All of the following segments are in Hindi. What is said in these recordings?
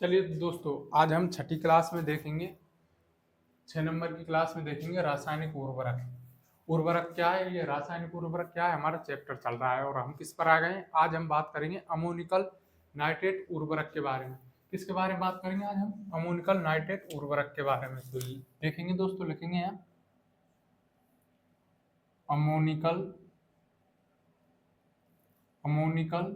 चलिए दोस्तों, आज हम छठी क्लास में देखेंगे, 6 नंबर की क्लास में देखेंगे रासायनिक उर्वरक। उर्वरक क्या है, ये रासायनिक उर्वरक क्या है, हमारा चैप्टर चल रहा है और हम किस पर आ गए हैं। आज हम बात करेंगे अमोनिकल नाइट्रेट उर्वरक के बारे में। किसके बारे में बात करेंगे आज हम? अमोनिकल नाइट्रेट उर्वरक के बारे में। तो देखेंगे दोस्तों, लिखेंगे यहाँ अमोनिकल अमोनिकल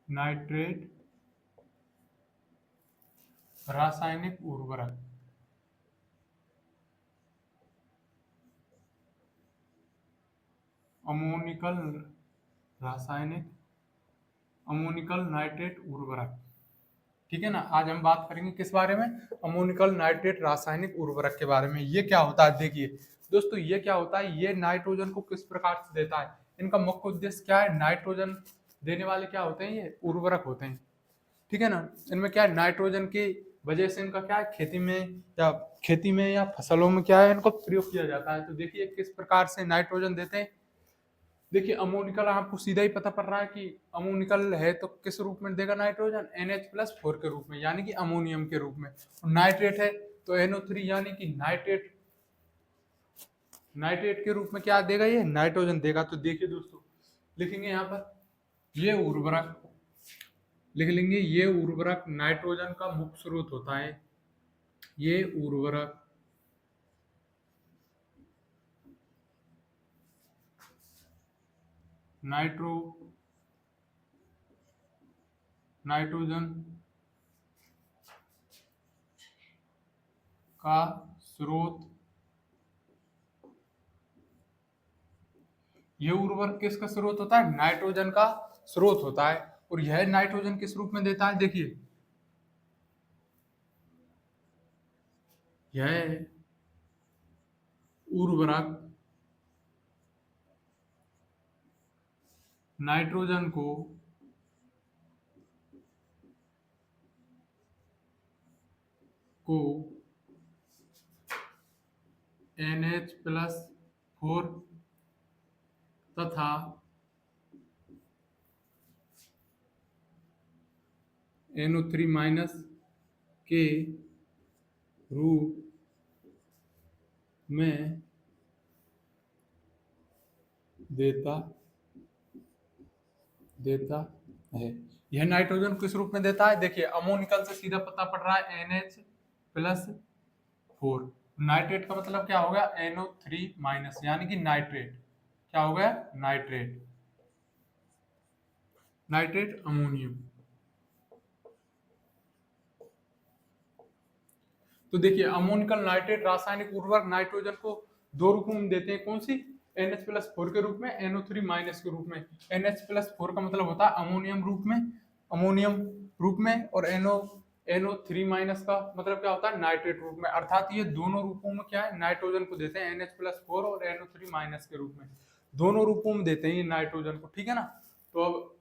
नाइट्रेट रासायनिक उर्वरक। अमोनिकल रासायनिक अमोनिकल नाइट्रेट उर्वरक, ठीक है ना। आज हम बात करेंगे किस बारे में? अमोनिकल नाइट्रेट रासायनिक उर्वरक के बारे में। ये क्या होता है, देखिए दोस्तों, ये क्या होता है, ये नाइट्रोजन को किस प्रकार से देता है, इनका मुख्य उद्देश्य क्या है? नाइट्रोजन देने वाले क्या होते हैं, ये उर्वरक होते हैं, ठीक है ना। इनमें क्या है, नाइट्रोजन की वजह से इनका क्या है, खेती में या फसलों में क्या है, इनको प्रयोग किया जाता है। तो देखिए किस प्रकार से नाइट्रोजन देते हैं। देखिए अमोनिकल, आपको सीधा ही पता पड़ रहा है कि अमोनिकल है तो किस रूप में देगा नाइट्रोजन? NH+4 के रूप में, यानी कि अमोनियम के रूप में। और नाइट्रेट है तो NO3, यानी कि नाइट्रेट के रूप में क्या देगा, ये नाइट्रोजन देगा। तो देखिए दोस्तों, लिखेंगे यहाँ पर ये उर्वरक, लिख लेंगे ये उर्वरक नाइट्रोजन का मुख्य स्रोत होता है। ये उर्वरक नाइट्रोजन का स्रोत। ये उर्वरक किसका स्रोत होता है? नाइट्रोजन का स्रोत होता है। और यह नाइट्रोजन किस रूप में देता है? देखिए यह उर्वरक नाइट्रोजन को NH+4 तथा NO3- के रूप में देता है। यह नाइट्रोजन किस रूप में देता है? देखिए अमोनिकल से सीधा पता पड़ रहा है NH+4। नाइट्रेट का मतलब क्या हो गया? NO3-, यानी कि नाइट्रेट। क्या हो गया? Nitrate ammonium. तो देखिए अमोनिकल नाइट्रेट रासायनिक उर्वरक नाइट्रोजन को दो रूपों में देते हैं। कौन सी? NH+4 के रूप में, NO3- के रूप में। NH+4 का मतलब होता है अमोनियम रूप में, और NO3- का मतलब क्या होता है? नाइट्रेट रूप में। अर्थात ये दोनों रूपों में क्या है, नाइट्रोजन को देते हैं, NH+4 और NO3- के रूप में। दोनों रूपों में देते हैं ये नाइट्रोजन को, ठीक है ना। तो अब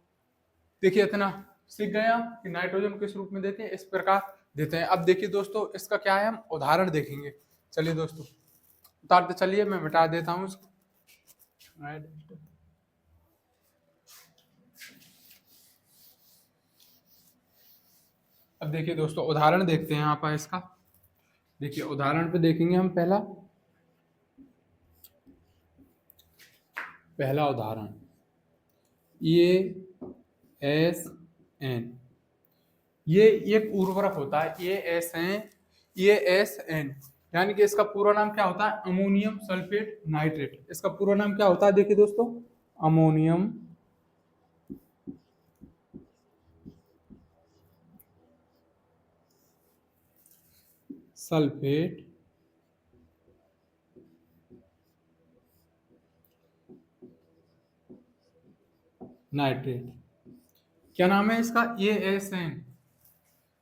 देखिए इतना सीख गए आप कि नाइट्रोजन किस रूप में देते हैं, इस प्रकार देते हैं। अब देखिए दोस्तों, इसका क्या है, हम उदाहरण देखेंगे। चलिए दोस्तों उतारते चलिए, मैं मिटा देता हूँ इसको। अब देखिए दोस्तों, उदाहरण देखते हैं आप इसका। देखिए उदाहरण पे देखेंगे हम पहला उदाहरण, ASN। ये एक उर्वरक होता है ASN, यानी कि इसका पूरा नाम क्या होता है? Ammonium sulphate nitrate. इसका पूरा नाम क्या होता है? देखिए दोस्तों, अमोनियम सल्फेट नाइट्रेट। क्या नाम है इसका?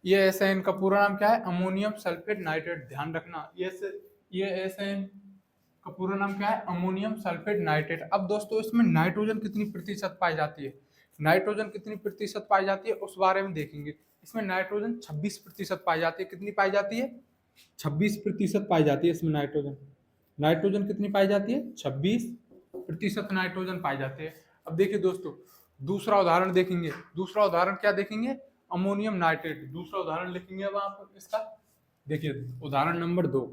ASN का पूरा नाम क्या है? Ammonium sulphate nitrate. ध्यान रखना, ASN का पूरा नाम क्या है? Ammonium sulphate nitrate. अब दोस्तों इसमें नाइट्रोजन कितनी प्रतिशत पाई जाती है? नाइट्रोजन कितनी प्रतिशत पाई जाती है उस बारे में देखेंगे। इसमें नाइट्रोजन 26% पाई जाती है। कितनी पाई जाती है? 26% पाई जाती है इसमें नाइट्रोजन। नाइट्रोजन कितनी पाई जाती है? 26 प्रतिशत नाइट्रोजन पाए जाते हैं। अब देखिए दोस्तों, दूसरा उदाहरण देखेंगे। दूसरा उदाहरण क्या देखेंगे? Ammonium nitrate. दूसरा उदाहरण लिखेंगे अब आप इसका। देखिए उदाहरण नंबर 2,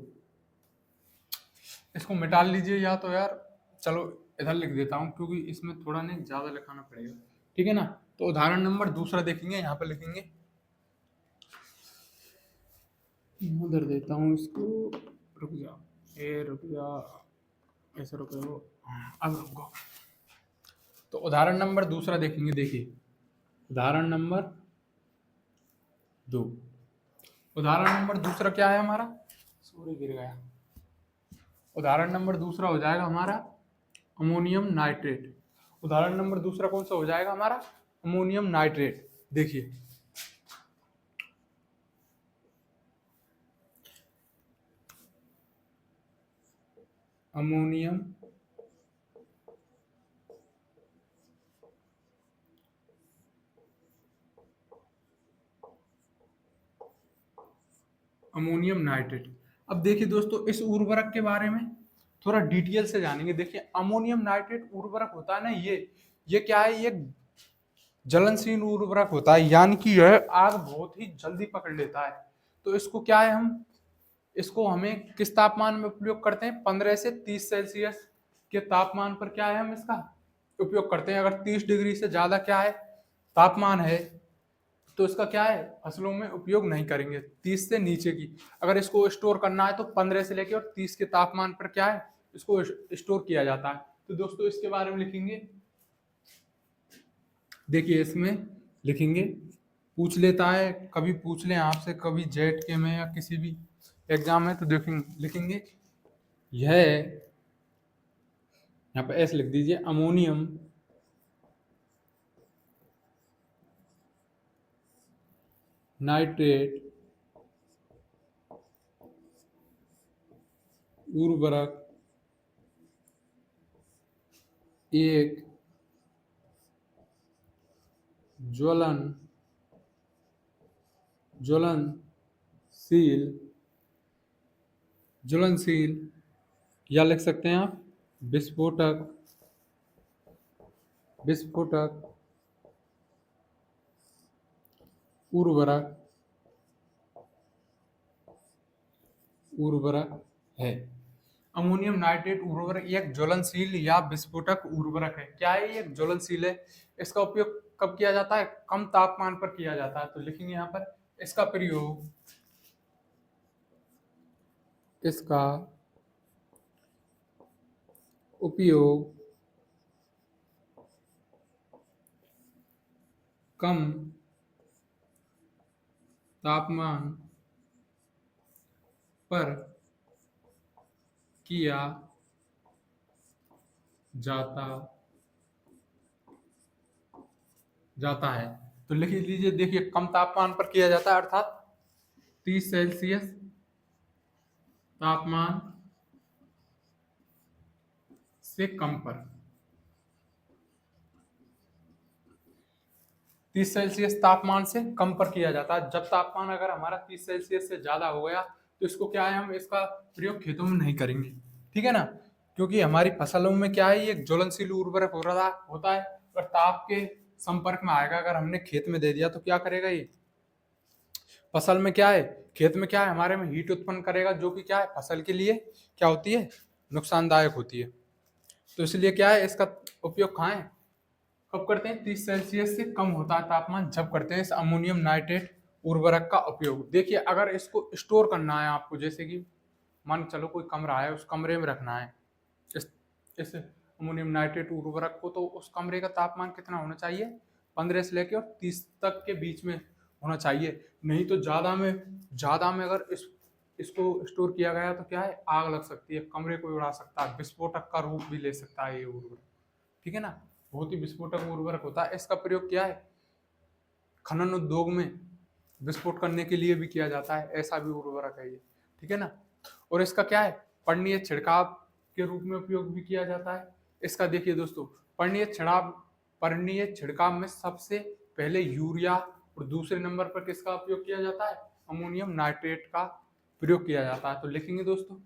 इसको मिटा लीजिए या तो यार चलो इधर लिख देता हूँ, क्योंकि इसमें थोड़ा नहीं ज्यादा लिखाना पड़ेगा, ठीक है ना। तो उदाहरण नंबर दूसरा देखेंगे, यहाँ पर लिखेंगे, उधर देता हूँ इसको, रुक जा, रुक जा, ऐसे रुक जाओ, अब रुको। तो उदाहरण नंबर दूसरा देखेंगे। देखिए उदाहरण नंबर 2, उदाहरण नंबर दूसरा क्या है हमारा? सूर्य गिर गया। उदाहरण नंबर दूसरा हो जाएगा हमारा अमोनियम नाइट्रेट। उदाहरण नंबर दूसरा कौन सा हो जाएगा हमारा? Ammonium nitrate. देखिए अमोनियम अमोनियम नाइट्रेट। अब देखिए दोस्तों, इस उर्वरक के बारे में थोड़ा डिटेल से जानेंगे। देखिए अमोनियम नाइट्रेट उर्वरक होता है ना, ये क्या है? ये ज्वलनशील उर्वरक होता है, यानी कि यह आग बहुत ही जल्दी पकड़ लेता है। तो इसको क्या है, इसको हमें किस तापमान में उपयोग करते हैं? 15 से 30 सेल्सियस के तापमान पर क्या है, हम इसका उपयोग करते हैं। अगर 30 डिग्री से ज्यादा क्या है तापमान है, तो इसका क्या है, फसलों में उपयोग नहीं करेंगे। 30 से नीचे की अगर इसको स्टोर करना है तो 15 से लेकर और 30 के तापमान पर क्या है, इसको स्टोर किया जाता है। तो दोस्तों इसके बारे में लिखेंगे। देखिए इसमें लिखेंगे, पूछ लेता है, कभी पूछ लें आपसे, कभी जेट के में या किसी भी एग्जाम में, तो देखेंगे लिखेंगे यह, यहाँ पे एस लिख दीजिए, अमोनियम नाइट्रेट उर्वरक एक ज्वलनशील या लिख सकते हैं आप विस्फोटक उर्वरक है। अमोनियम नाइट्रेट उर्वरक एक ज्वलनशील या विस्फोटक उर्वरक है। क्या है? ये एक ज्वलनशील है। इसका उपयोग कब किया जाता है? कम तापमान पर किया जाता है। तो लिखेंगे यहाँ पर, इसका उपयोग कम तापमान पर किया जाता है। तो लिख लीजिए, देखिए कम तापमान पर किया जाता है, अर्थात 30 सेल्सियस तापमान से कम पर। 30 सेल्सियस तापमान से कम पर किया जाता है। जब तापमान अगर हमारा 30 सेल्सियस से ज्यादा हो गया तो इसको क्या है, हम इसका प्रयोग खेतों में नहीं करेंगे, ठीक है ना। क्योंकि हमारी फसलों में क्या है, ये ज्वलनशील उर्वरक होता है, और ताप के संपर्क में आएगा। अगर हमने खेत में दे दिया तो क्या करेगा, ये फसल में क्या है, खेत में क्या है, हमारे में हीट उत्पन्न करेगा, जो कि क्या है, फसल के लिए क्या होती है, नुकसानदायक होती है। तो इसलिए क्या है, इसका उपयोग कहाँ है, कब करते हैं? 30 सेल्सियस से कम होता है तापमान, जब करते हैं इस अमोनियम नाइट्रेट उर्वरक का उपयोग। देखिए अगर इसको स्टोर करना है आपको, जैसे कि मान चलो कोई कमरा है, उस कमरे में रखना है इस अमोनियम नाइट्रेट उर्वरक को, तो उस कमरे का तापमान कितना होना चाहिए? 15 से लेकर और 30 तक के बीच में होना चाहिए। नहीं तो ज़्यादा में अगर इसको स्टोर किया गया तो क्या है, आग लग सकती है, कमरे को उड़ा सकता है, विस्फोटक का रूप भी ले सकता है ये उर्वरक, ठीक है ना। बहुत ही विस्फोटक उर्वरक होता है। इसका प्रयोग क्या है, खनन उद्योग में विस्फोट करने के लिए भी किया जाता है, ऐसा भी उर्वरक है ये, ठीक है ना। और इसका क्या है, पर्णीय छिड़काव के रूप में उपयोग भी किया जाता है इसका। देखिए दोस्तों, पर्णीय छिड़काव में सबसे पहले यूरिया और दूसरे नंबर पर किसका उपयोग किया जाता है, अमोनियम नाइट्रेट का प्रयोग किया जाता है। तो लिखेंगे दोस्तों,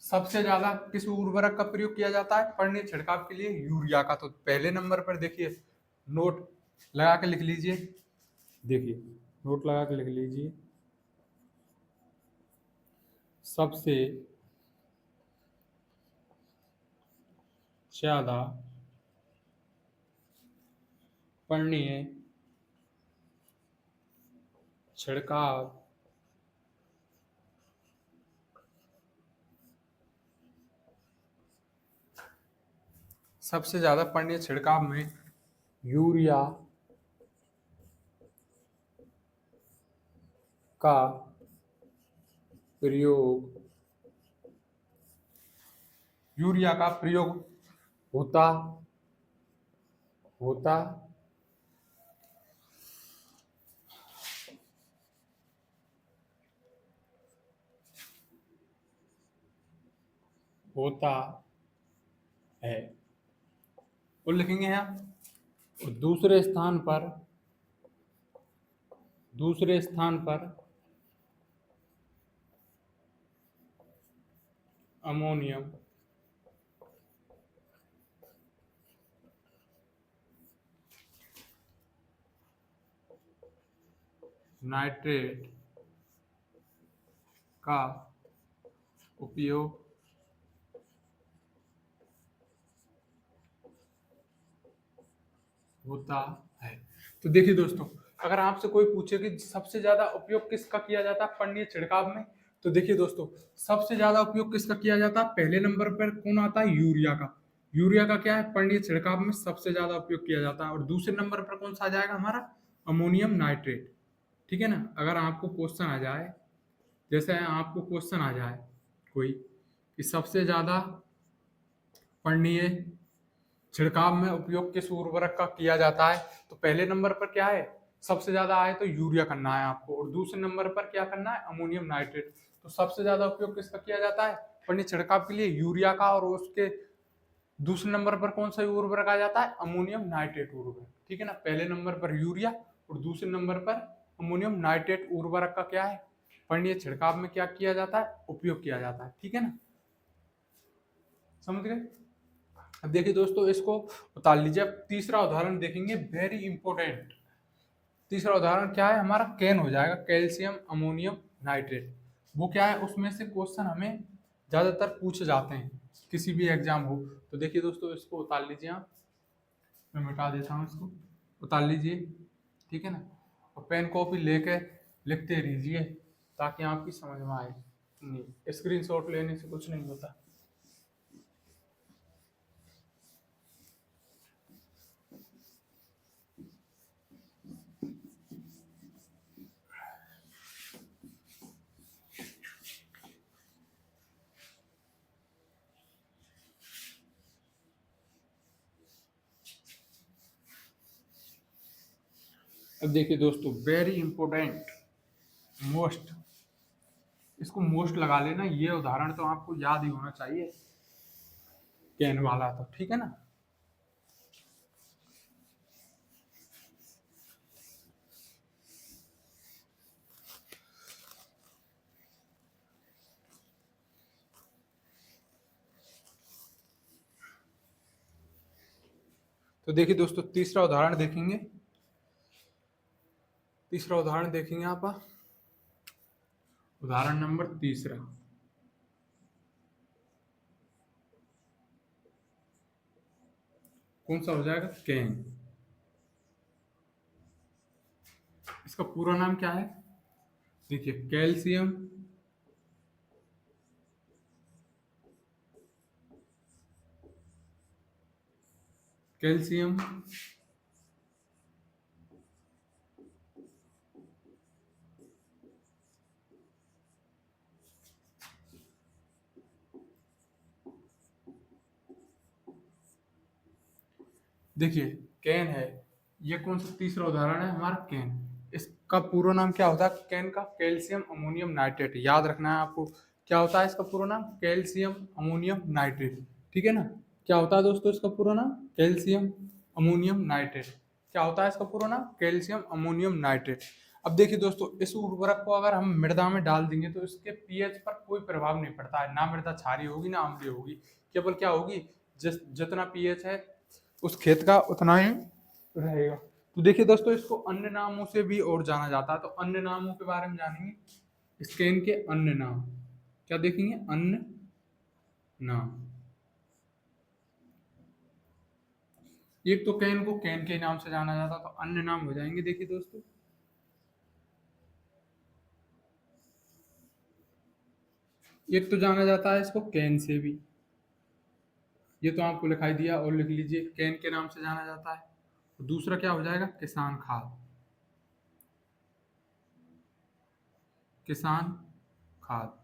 सबसे ज्यादा किस उर्वरक का प्रयोग किया जाता है पड़ने छिड़काव के लिए? यूरिया का। तो पहले नंबर पर देखिए, नोट लगा के लिख लीजिए, देखिए नोट लगा के लिख लीजिए, सबसे ज्यादा पड़नीय छिड़काव सबसे ज्यादा पड़नीय छिड़काव में यूरिया का प्रयोग होता होता होता है। और लिखेंगे यहाँ, और दूसरे स्थान पर अमोनियम नाइट्रेट का उपयोग होता है। तो देखिए दोस्तों, अगर आपसे कोई पूछे कि सबसे ज्यादा उपयोग किसका किया जाता है पड़नीय छिड़काव में, तो देखिए दोस्तों, सबसे ज्यादा उपयोग किसका किया जाता है? पहले नंबर पर कौन आता है? यूरिया का। यूरिया का क्या है? पड़नीय छिड़काव में सबसे ज्यादा उपयोग किया जाता है। और दूसरे नंबर पर कौन सा आ जाएगा हमारा? Ammonium nitrate. ठीक है ना। अगर आपको क्वेश्चन आ जाए, जैसे आपको क्वेश्चन आ जाए कोई कि सबसे ज्यादा पड़नीय छिड़काव में उपयोग किस उर्वरक का किया जाता है, तो पहले नंबर पर क्या है? सबसे ज्यादा आए तो यूरिया करना है आपको, और दूसरे नंबर पर क्या करना है? Ammonium nitrate. तो सबसे ज्यादा उपयोग किसका किया जाता है पड़नीय छिड़काव के लिए? यूरिया का। और उसके दूसरे नंबर पर कौन सा उर्वरक आ जाता है? अमोनियम नाइट्रेट उर्वरक। ठीक है ना। पहले नंबर पर यूरिया और दूसरे नंबर पर अमोनियम नाइट्रेट उर्वरक का क्या है? पड़नीय छिड़काव में क्या किया जाता है? उपयोग किया जाता है। ठीक है ना, समझ गए। अब देखिए दोस्तों, इसको उतार लीजिए। अब तीसरा उदाहरण देखेंगे, वेरी इंपॉर्टेंट। तीसरा उदाहरण क्या है हमारा? कैन हो जाएगा, कैल्शियम अमोनियम नाइट्रेट। वो क्या है, उसमें से क्वेश्चन हमें ज्यादातर पूछे जाते हैं, किसी भी एग्जाम हो। तो देखिए दोस्तों, इसको उतार लीजिए आप, मैं मिटा देता हूँ इसको, उतार लीजिए। ठीक है ना। और पेन कॉपी लेके लिखते रहिए ताकि आपकी समझ में आए। नहीं, स्क्रीनशॉट लेने से कुछ नहीं होता। अब देखिए दोस्तों, वेरी इंपॉर्टेंट, मोस्ट, इसको मोस्ट लगा लेना। ये उदाहरण तो आपको याद ही होना चाहिए, कैन वाला। तो ठीक है ना। तो देखिए दोस्तों, तीसरा उदाहरण देखेंगे। तीसरा उदाहरण देखेंगे आप, उदाहरण नंबर तीसरा। कौन सा हो जाएगा? कैन। इसका पूरा नाम क्या है? देखिए, कैल्शियम कैल्शियम देखिए, कैन है। ये कौन सा तीसरा उदाहरण है हमारा? कैन। इसका पूरा नाम क्या होता है कैन का? Calcium ammonium nitrate. याद रखना है आपको, क्या होता है इसका पूरा नाम? Calcium ammonium nitrate. ठीक है ना। क्या होता है दोस्तों इसका पूरा नाम? Calcium ammonium nitrate. क्या होता है इसका पूरा नाम? Calcium ammonium nitrate. अब देखिए दोस्तों, इस उर्वरक को अगर हम मृदा में डाल देंगे तो इसके पीएच पर कोई प्रभाव नहीं पड़ता है, ना मृदा क्षारीय होगी ना अम्लीय होगी, केवल क्या होगी, जितना पीएच है उस खेत का उतना ही रहेगा। तो देखिए दोस्तों, इसको अन्य नामों से भी और जाना जाता है, तो अन्य नामों के बारे में जानेंगे। स्कैन के अन्य नाम क्या देखेंगे, अन्य नाम। एक तो कैन को कैन के नाम से जाना जाता, तो अन्य नाम हो जाएंगे देखिए दोस्तों, एक तो जाना जाता है इसको कैन से भी, ये तो आपको लिखाई दिया और लिख लीजिए, कैन के नाम से जाना जाता है। और दूसरा क्या हो जाएगा, किसान खाद, किसान खाद।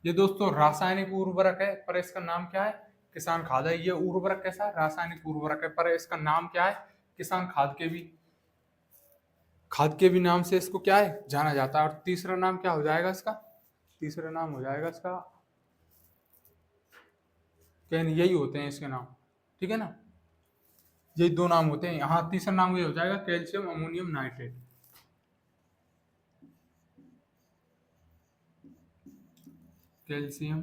ये दोस्तों रासायनिक उर्वरक है, पर इसका नाम क्या है, किसान खाद है। ये उर्वरक कैसा है, रासायनिक उर्वरक है, पर इसका नाम क्या है, किसान खाद के भी नाम से इसको क्या है, जाना जाता है। और तीसरा नाम क्या हो जाएगा इसका, तीसरा नाम हो जाएगा इसका कैन, यही होते हैं इसके नाम, ठीक है ना, यही दो नाम होते हैं। यहाँ तीसरा नाम ये हो जाएगा calcium ammonium nitrate, calcium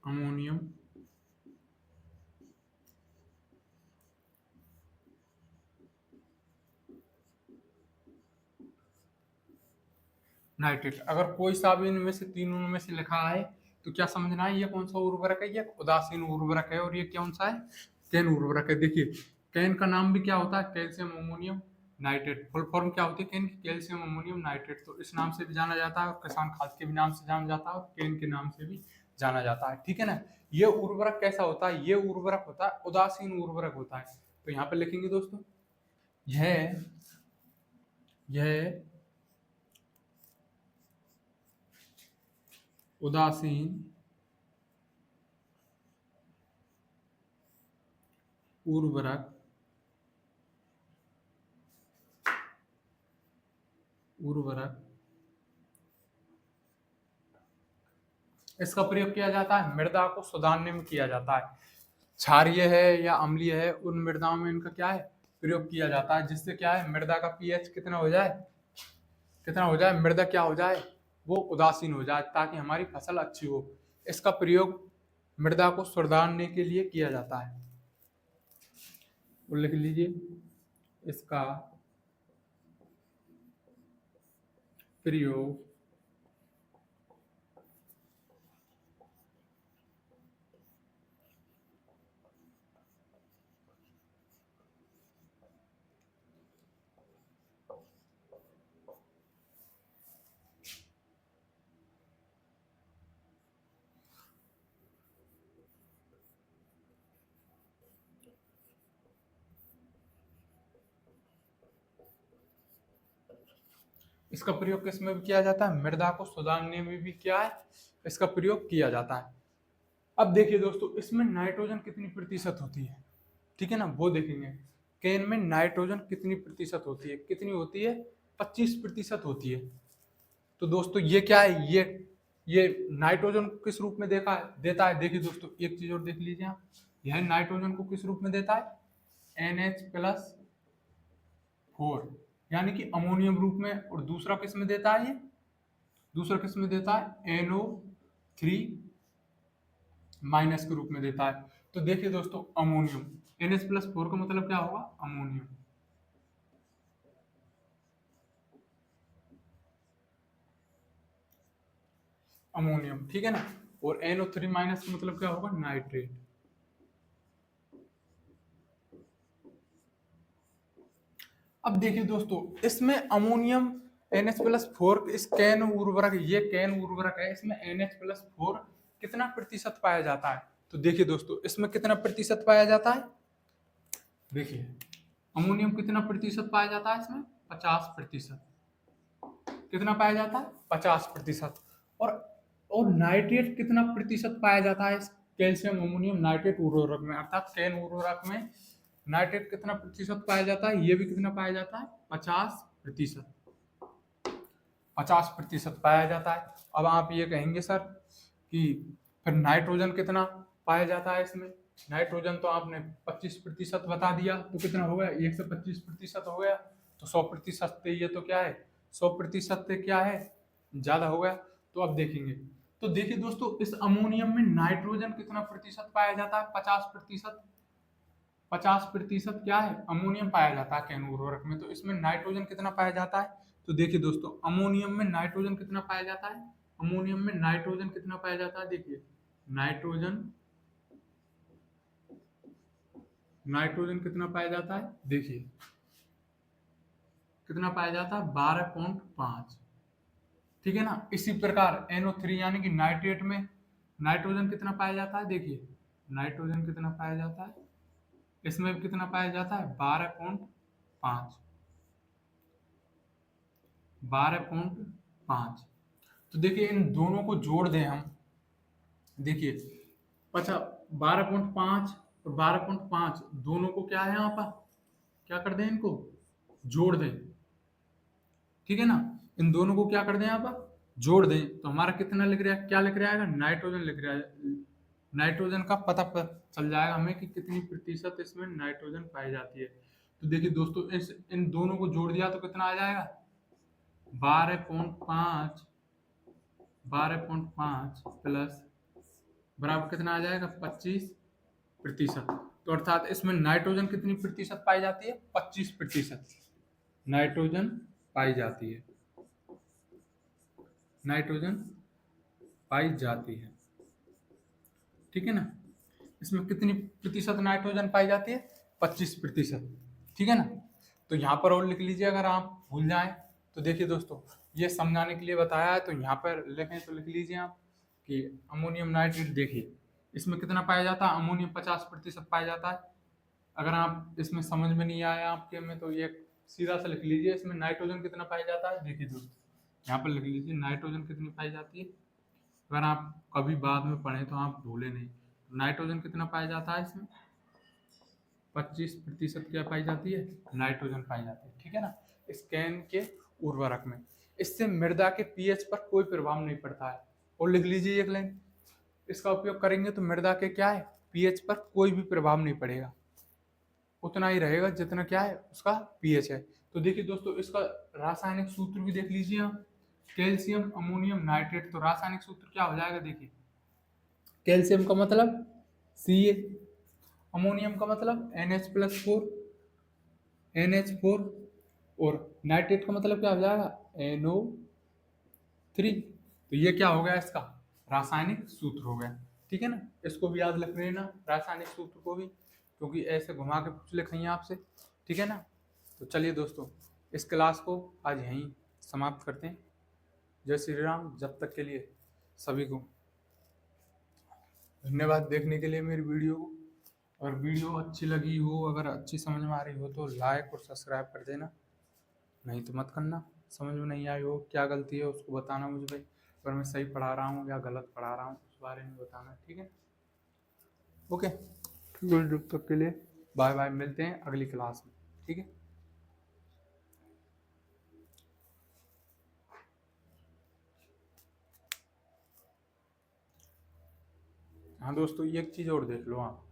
ammonium nitrate. अगर कोई सा भी इनमें से तीनों में से लिखा है तो क्या समझना है, ये कौन सा उर्वरक है, ये उदासीन उर्वरक है, और ये कौन सा है, कैन उर्वरक है। देखिए कैन का नाम भी क्या होता है, calcium ammonium nitrate, full form क्या होती है कैन की, कैल्शियम अमोनियम नाइट्रेट। तो इस नाम से भी जाना जाता है, और किसान खाद के भी नाम से जाना जाता है, और कैन के नाम से भी जाना जाता है, ठीक है ना। ये उर्वरक कैसा होता है, ये उर्वरक होता है उदासीन उर्वरक होता है। तो यहाँ पे लिखेंगे दोस्तों, यह उदासीन उर्वरक इसका प्रयोग किया जाता है मृदा को सुधारने में किया जाता है, क्षारीय है या अम्लीय है उन मृदाओं में इनका क्या है, प्रयोग किया जाता है, जिससे क्या है, मृदा का पीएच कितना हो जाए, मृदा क्या हो जाए, वो उदासीन हो जाए, ताकि हमारी फसल अच्छी हो। इसका प्रयोग मृदा को सुधारने के लिए किया जाता है। लिख लीजिए, इसका प्रयोग इसका प्रयोग किस में भी किया जाता है, मृदा को सुधारने में भी क्या है, इसका प्रयोग किया जाता है। अब देखिए दोस्तों, इसमें नाइट्रोजन कितनी प्रतिशत होती है, ठीक है ना, वो देखेंगे। कैन में नाइट्रोजन कितनी प्रतिशत होती है, कितनी होती है, 25% होती है। तो दोस्तों ये क्या है, ये नाइट्रोजन किस रूप में देता है, देखिए दोस्तों एक चीज और देख लीजिए आप, यह नाइट्रोजन को किस रूप में देता है, NH+4, यानी कि अमोनियम रूप में। और दूसरा किस में देता है, ये दूसरा किस में देता है, NO3- के रूप में देता है। तो देखिए दोस्तों, अमोनियम, NH+4 का मतलब क्या होगा, अमोनियम, ठीक है ना। और NO3- का मतलब क्या होगा, नाइट्रेट। अब देखिए दोस्तों, इसमें अमोनियम NH+4, इस कैन उर्वरक, ये कैन उर्वरक है, इसमें NH+4 कितना प्रतिशत पाया जाता है। तो देखिए दोस्तों, इसमें कितना प्रतिशत पाया जाता है, देखिए अमोनियम कितना प्रतिशत पाया जाता है इसमें, 50%। कितना पाया जाता है, 50%। और नाइट्रेट कितना प्रतिशत पाया जाता है इस कैल्शियम अमोनियम नाइट्रेट उर्वरक में, अर्थात कैन उर्वरक में नाइट्रेट कितना प्रतिशत पाया जाता है, ये भी कितना पाया जाता है, 50%, 50% पाया जाता है। अब आप ये कहेंगे सर कि फिर नाइट्रोजन कितना पाया जाता है इसमें, नाइट्रोजन तो आपने 25% बता दिया, तो कितना हो गया, 1 से 25% हो गया, तो 100% ये तो क्या है, 100% क्या है, ज्यादा हो गया। तो अब देखेंगे, तो देखिए दोस्तों, इस अमोनियम में नाइट्रोजन कितना प्रतिशत पाया जाता है, 50%। 50% क्या है, अमोनियम पाया जाता है कैन उर्वरक में। तो इसमें नाइट्रोजन कितना पाया जाता है, तो देखिए दोस्तों, अमोनियम में नाइट्रोजन कितना पाया जाता है, अमोनियम में नाइट्रोजन कितना पाया जाता है, देखिए नाइट्रोजन, नाइट्रोजन कितना पाया जाता है, देखिए कितना पाया जाता है, 12.5। ठीक है ना। इसी प्रकार NO3 यानी कि नाइट्रेट में नाइट्रोजन कितना पाया जाता है, देखिए नाइट्रोजन कितना पाया जाता है, इसमें भी कितना पाया जाता है, 12.5, 12.5। तो देखिए इन दोनों को जोड़ दें हम, देखिए अच्छा, 12.5 और 12.5 दोनों को क्या है, यहाँ पर क्या कर दें, इनको जोड़ दें। ठीक है ना, इन दोनों को क्या कर दें, यहाँ पर जोड़ दें, तो हमारा कितना लिख रहा है, क्या लिख रहा है, नाइट्रोजन लिख रहा है। नाइट्रोजन का पता चल जाएगा हमें कि कितनी प्रतिशत इसमें नाइट्रोजन पाई जाती है। तो देखिए दोस्तों, इस इन दोनों को जोड़ दिया तो कितना आ जाएगा, 12.5, 12.5 प्लस बराबर कितना आ जाएगा, 25%। तो अर्थात इसमें नाइट्रोजन कितनी प्रतिशत पाई जाती है, 25% नाइट्रोजन पाई जाती है, नाइट्रोजन पाई जाती है। ठीक है ना, इसमें कितनी प्रतिशत नाइट्रोजन पाई जाती है, 25%। ठीक है ना, तो यहाँ पर और लिख लीजिए अगर आप भूल जाएं तो। देखिए दोस्तों, ये समझाने के लिए बताया है, तो यहाँ पर लिखें तो लिख लीजिए आप कि अमोनियम नाइट्रेट, देखिए इसमें कितना पाया जाता है, अमोनियम 50% पाया जाता है। अगर आप इसमें समझ में नहीं आया आपके में, तो ये सीधा सा लिख लीजिए, इसमें नाइट्रोजन कितना पाया जाता है। देखिए दोस्तों, यहाँ पर लिख लीजिए नाइट्रोजन कितनी पाई जाती है, अगर आप कभी बाद में पढ़ें तो आप भूले नहीं। नाइट्रोजन कितना पाया जाता है इसमें, 25% क्या पाई जाती है, नाइट्रोजन पाई जाती है। ठीक है ना, इस कैन के उर्वरक में। इससे मृदा के पीएच पर कोई प्रभाव नहीं पड़ता है। और लिख लीजिए एक लाइन, इसका उपयोग करेंगे तो मृदा के क्या है, पीएच पर कोई भी प्रभाव नहीं पड़ेगा, उतना ही रहेगा जितना क्या है उसका पीएच है। तो देखिए दोस्तों, इसका रासायनिक सूत्र भी देख लीजिए आप, कैल्शियम अमोनियम नाइट्रेट। तो रासायनिक सूत्र क्या हो जाएगा, देखिए कैल्शियम का मतलब Ca, अमोनियम का मतलब NH+4, NH4, और नाइट्रेट का मतलब क्या हो जाएगा, NO3। तो ये क्या हो गया, इसका रासायनिक सूत्र हो गया। ठीक है ना, इसको भी याद रख लेना, रासायनिक सूत्र को भी, क्योंकि ऐसे घुमा के पूछ लिखेंगे आपसे। ठीक है ना, तो चलिए दोस्तों, इस क्लास को आज यहीं समाप्त करते हैं। जय श्री राम। जब तक के लिए सभी को धन्यवाद देखने के लिए मेरी वीडियो को। अगर वीडियो अच्छी लगी हो, अगर अच्छी समझ में आ रही हो, तो लाइक और सब्सक्राइब कर देना, नहीं तो मत करना। समझ में नहीं आई हो, क्या गलती है उसको बताना मुझे भाई, अगर मैं सही पढ़ा रहा हूँ या गलत पढ़ा रहा हूँ उस बारे में बताना। ठीक है, ओके, जब तक के लिए बाय बाय, मिलते हैं अगली क्लास में। ठीक है। हाँ दोस्तों, एक चीज़ और देख लो आप,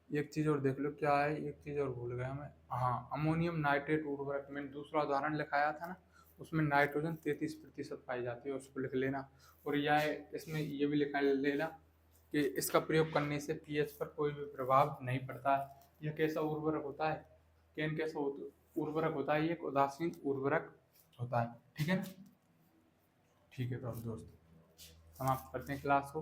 एक चीज़ और देख लो, क्या है, एक चीज़ और भूल गया मैं। हाँ, अमोनियम नाइट्रेट उर्वरक में दूसरा उदाहरण लिखाया था ना, उसमें नाइट्रोजन 33% पाई जाती है, उसको लिख लेना। और यह इसमें ये भी लिखा लेना कि इसका प्रयोग करने से पीएच पर कोई भी प्रभाव नहीं पड़ता है। यह कैसा उर्वरक होता है, कैन कैसा उर्वरक होता है, ये एक उदासीन उर्वरक होता है। ठीक है ना, ठीक है, तो अब दोस्तों समाप्त करते हैं क्लास को।